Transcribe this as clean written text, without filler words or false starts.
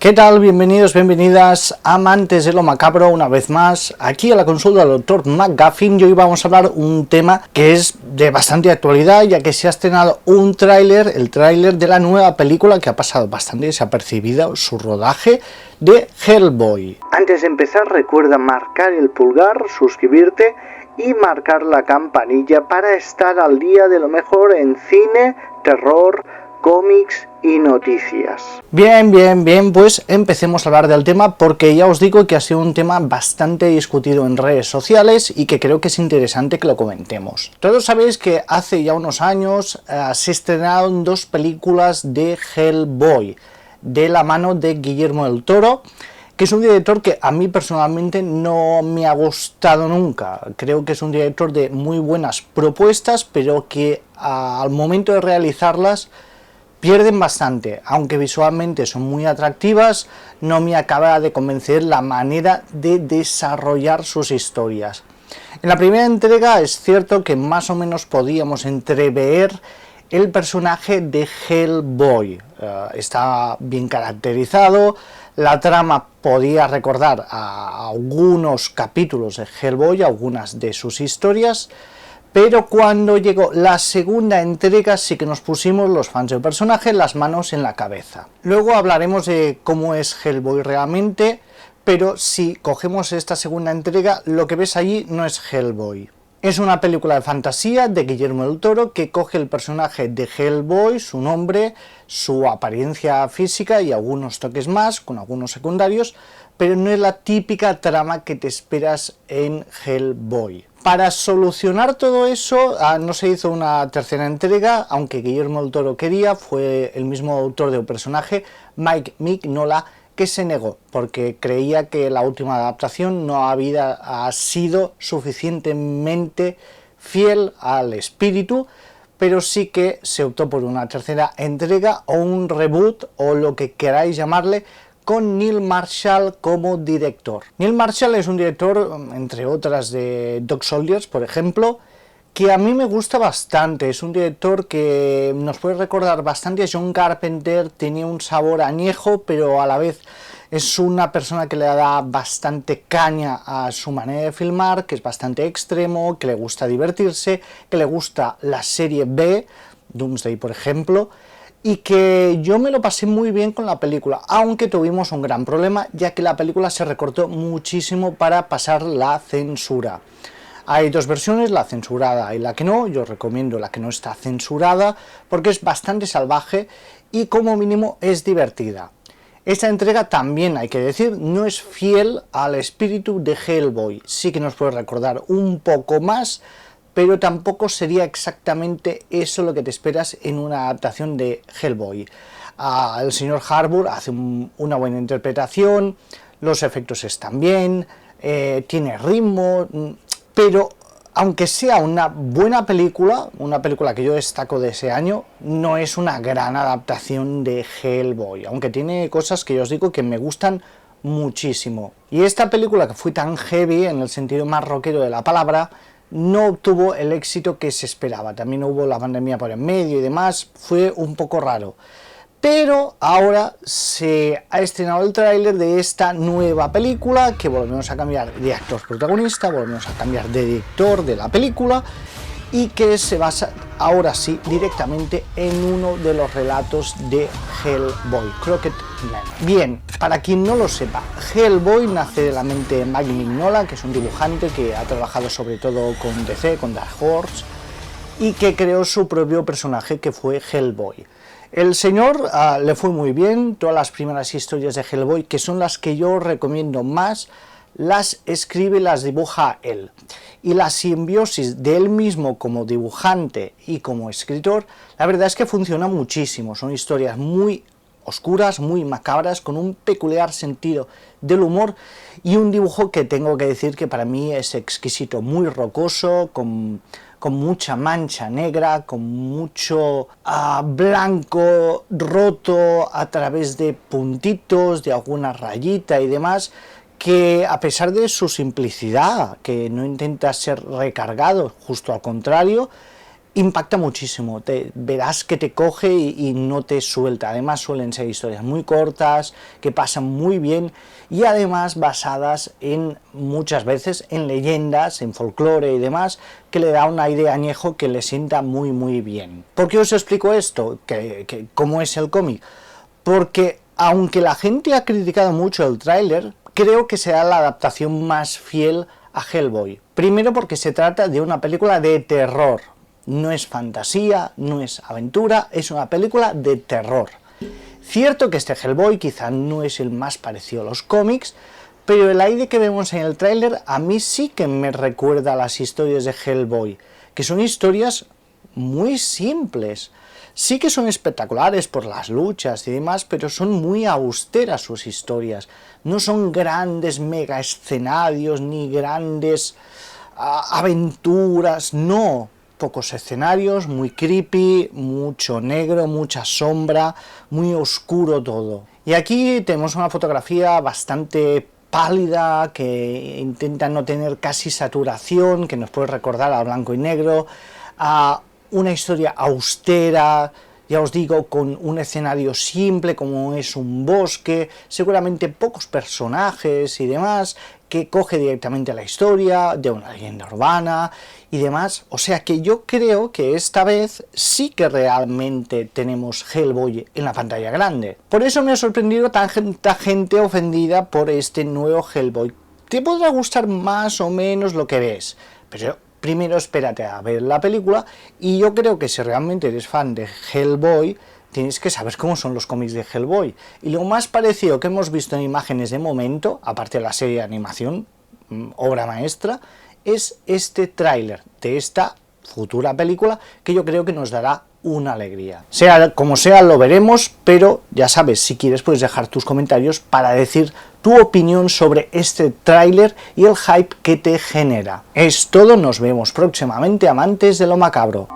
¿Qué tal? Bienvenidos, bienvenidas, amantes de lo macabro, una vez más, aquí a la consulta del Dr. McGuffin. Y hoy vamos a hablar un tema que es de bastante actualidad, ya que se ha estrenado un tráiler, el tráiler de la nueva película que ha pasado bastante desapercibida, su rodaje, de Hellboy. Antes de empezar, recuerda marcar el pulgar, suscribirte y marcar la campanilla para estar al día de lo mejor en cine, terror, cómics y noticias. Bien, pues empecemos a hablar del tema, porque ya os digo que ha sido un tema bastante discutido en redes sociales y que creo que es interesante que lo comentemos. Todos sabéis que hace ya unos años se estrenaron dos películas de Hellboy, de la mano de Guillermo del Toro, que es un director que a mí personalmente no me ha gustado nunca. Creo que es un director de muy buenas propuestas, pero que al momento de realizarlas pierden bastante. Aunque visualmente son muy atractivas, no me acaba de convencer la manera de desarrollar sus historias. En la primera entrega es cierto que más o menos podíamos entrever el personaje de Hellboy. Está bien caracterizado, la trama podía recordar a algunos capítulos de Hellboy, algunas de sus historias, pero cuando llegó la segunda entrega sí que nos pusimos los fans del personaje las manos en la cabeza. Luego hablaremos de cómo es Hellboy realmente, pero si cogemos esta segunda entrega, lo que ves allí no es Hellboy. Es una película de fantasía de Guillermo del Toro que coge el personaje de Hellboy, su nombre, su apariencia física y algunos toques más, con algunos secundarios, pero no es la típica trama que te esperas en Hellboy. Para solucionar todo eso, no se hizo una tercera entrega, aunque Guillermo del Toro quería. Fue el mismo autor del personaje, Mike Mignola, que se negó, porque creía que la última adaptación no había sido suficientemente fiel al espíritu, pero sí que se optó por una tercera entrega o un reboot o lo que queráis llamarle, con Neil Marshall como director. Neil Marshall es un director, entre otras, de Dog Soldiers, por ejemplo, que a mí me gusta bastante. Es un director que nos puede recordar bastante a John Carpenter, tiene un sabor añejo, pero a la vez es una persona que le da bastante caña a su manera de filmar, que es bastante extremo, que le gusta divertirse, que le gusta la serie B, Doomsday por ejemplo, y que yo me lo pasé muy bien con la película, aunque tuvimos un gran problema, ya que la película se recortó muchísimo para pasar la censura. Hay dos versiones, la censurada y la que no. Yo recomiendo la que no está censurada, porque es bastante salvaje y como mínimo es divertida. Esta entrega también, hay que decir, no es fiel al espíritu de Hellboy. Sí que nos puede recordar un poco más, pero tampoco sería exactamente eso lo que te esperas en una adaptación de Hellboy. El señor Harbour hace una buena interpretación, los efectos están bien, tiene ritmo, pero aunque sea una buena película, una película que yo destaco de ese año, no es una gran adaptación de Hellboy, aunque tiene cosas que yo os digo que me gustan muchísimo. Y esta película, que fue tan heavy en el sentido más rockero de la palabra, no obtuvo el éxito que se esperaba. También hubo la pandemia por en medio y demás, fue un poco raro. Pero ahora se ha estrenado el tráiler de esta nueva película, que volvemos a cambiar de actor protagonista, volvemos a cambiar de director de la película, y que se basa ahora sí directamente en uno de los relatos de Hellboy, Crooked Man. Bien, para quien no lo sepa, Hellboy nace de la mente de Mike Mignola, que es un dibujante que ha trabajado sobre todo con DC, con Dark Horse, y que creó su propio personaje que fue Hellboy. El señor le fue muy bien. Todas las primeras historias de Hellboy, que son las que yo recomiendo más, las escribe y las dibuja él. Y la simbiosis de él mismo como dibujante y como escritor, la verdad es que funciona muchísimo. Son historias muy oscuras, muy macabras, con un peculiar sentido del humor y un dibujo que tengo que decir que para mí es exquisito, muy rocoso, con mucha mancha negra, con mucho blanco roto a través de puntitos, de alguna rayita y demás, que a pesar de su simplicidad, que no intenta ser recargado, justo al contrario, impacta muchísimo, verás que te coge y no te suelta. Además suelen ser historias muy cortas, que pasan muy bien y además basadas en, muchas veces, en leyendas, en folclore y demás, que le da un aire añejo que le sienta muy bien. ¿Por qué os explico esto? ¿Cómo es el cómic? Porque aunque la gente ha criticado mucho el tráiler, creo que será la adaptación más fiel a Hellboy. Primero porque se trata de una película de terror. No es fantasía, no es aventura, es una película de terror. Cierto que este Hellboy quizá no es el más parecido a los cómics, pero el aire que vemos en el tráiler a mí sí que me recuerda a las historias de Hellboy, que son historias muy simples. Sí que son espectaculares por las luchas y demás, pero son muy austeras sus historias. No son grandes mega escenarios ni grandes aventuras, no. Pocos escenarios, muy creepy, mucho negro, mucha sombra, muy oscuro todo. Y aquí tenemos una fotografía bastante pálida, que intenta no tener casi saturación, que nos puede recordar al blanco y negro, a una historia austera, ya os digo, con un escenario simple como es un bosque, seguramente pocos personajes y demás, que coge directamente la historia de una leyenda urbana y demás. O sea que yo creo que esta vez sí que realmente tenemos Hellboy en la pantalla grande. Por eso me ha sorprendido tanta gente ofendida por este nuevo Hellboy. Te podrá gustar más o menos lo que ves, pero primero espérate a ver la película, y yo creo que si realmente eres fan de Hellboy, tienes que saber cómo son los cómics de Hellboy. Y lo más parecido que hemos visto en imágenes de momento, aparte de la serie de animación, obra maestra, es este tráiler de esta futura película, que yo creo que nos dará una alegría. Sea como sea, lo veremos, pero ya sabes, si quieres puedes dejar tus comentarios para decir tu opinión sobre este tráiler y el hype que te genera. Es todo, nos vemos próximamente, amantes de lo macabro.